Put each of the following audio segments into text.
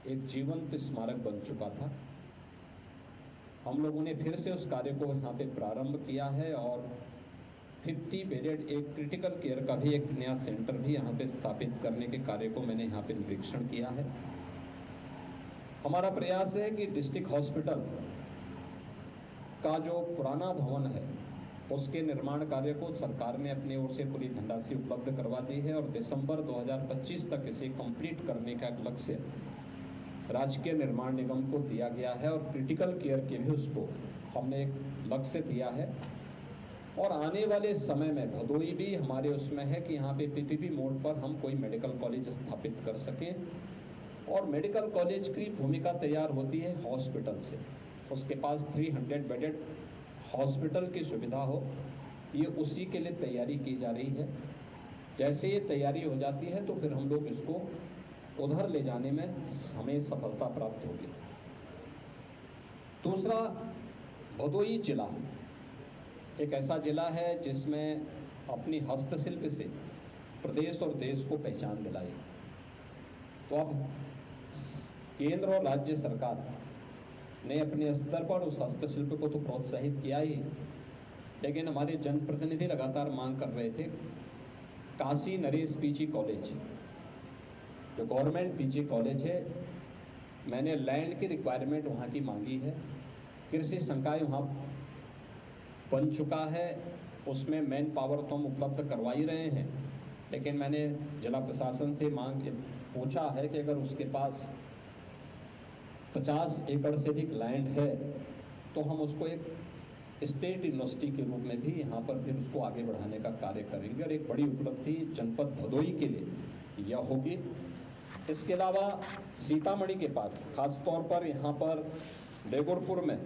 एक जीवंत स्मारक बन चुका था। हम लोगों ने फिर से उस कार्य को यहाँ पे प्रारंभ किया है और 50 बेडेड एक क्रिटिकल केयर का भी एक नया सेंटर भी यहाँ पे स्थापित करने के कार्य को मैंने यहाँ पे निरीक्षण किया है। हमारा प्रयास है कि डिस्ट्रिक्ट हॉस्पिटल का जो पुराना भवन है उसके निर्माण कार्य को सरकार ने अपनी ओर से पूरी धनराशि उपलब्ध करवा दी है और दिसंबर 2025 तक इसे कंप्लीट करने का लक्ष्य राजकीय निर्माण निगम को दिया गया है और क्रिटिकल केयर के भी उसको हमने एक लक्ष्य दिया है। और आने वाले समय में भदोई भी हमारे उसमें है कि यहाँ पे पीपीपी मोड पर हम कोई मेडिकल कॉलेज स्थापित कर सकें और मेडिकल कॉलेज की भूमिका तैयार होती है हॉस्पिटल से। उसके पास 300 बेडेड हॉस्पिटल की सुविधा हो, ये उसी के लिए तैयारी की जा रही है। जैसे ये तैयारी हो जाती है तो फिर हम लोग इसको उधर ले जाने में हमें सफलता प्राप्त होगी। दूसरा, भदोई जिला एक ऐसा जिला है जिसमें अपनी हस्तशिल्प से प्रदेश और देश को पहचान दिलाई। तो अब केंद्र और राज्य सरकार ने अपने स्तर पर उस हस्तशिल्प को तो प्रोत्साहित किया ही, लेकिन हमारे जनप्रतिनिधि लगातार मांग कर रहे थे काशी नरेश पीजी कॉलेज, जो गवर्नमेंट पीजी कॉलेज है, मैंने लैंड की रिक्वायरमेंट वहाँ की मांगी है। कृषि संकाय वहाँ बन चुका है, उसमें मैन पावर तो हम उपलब्ध करवा ही रहे हैं, लेकिन मैंने जिला प्रशासन से पूछा है कि अगर उसके पास 50 एकड़ से अधिक लैंड है तो हम उसको एक स्टेट यूनिवर्सिटी के रूप में भी यहाँ पर फिर उसको आगे बढ़ाने का कार्य करेंगे और एक बड़ी उपलब्धि जनपद भदोई के लिए यह होगी। इसके अलावा सीतामढ़ी के पास खासतौर पर यहाँ पर बेगुरपुर में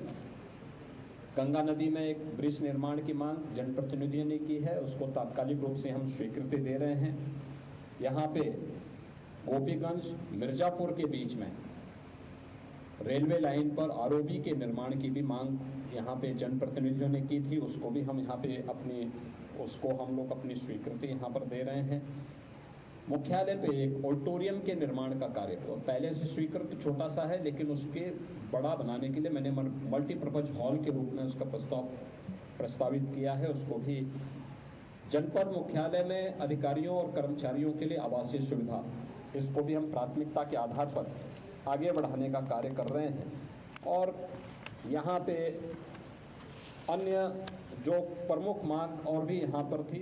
गंगा नदी में एक ब्रिज निर्माण की मांग जनप्रतिनिधियों ने की है, उसको तात्कालिक रूप से हम स्वीकृति दे रहे हैं। यहाँ पे गोपीगंज मिर्जापुर के बीच में रेलवे लाइन पर आरओबी के निर्माण की भी मांग यहाँ पे जनप्रतिनिधियों ने की थी, उसको भी हम यहाँ पे हम लोग अपनी स्वीकृति यहाँ पर दे रहे हैं। मुख्यालय पे एक ऑडिटोरियम के निर्माण का कार्य पहले से स्वीकृत छोटा सा है, लेकिन उसके बड़ा बनाने के लिए मैंने मल्टीपर्पज हॉल के रूप में उसका प्रस्तावित किया है। उसको भी जनपद मुख्यालय में अधिकारियों और कर्मचारियों के लिए आवासीय सुविधा, इसको भी हम प्राथमिकता के आधार पर आगे बढ़ाने का कार्य कर रहे हैं। और यहाँ पे अन्य जो प्रमुख मांग और भी यहाँ पर थी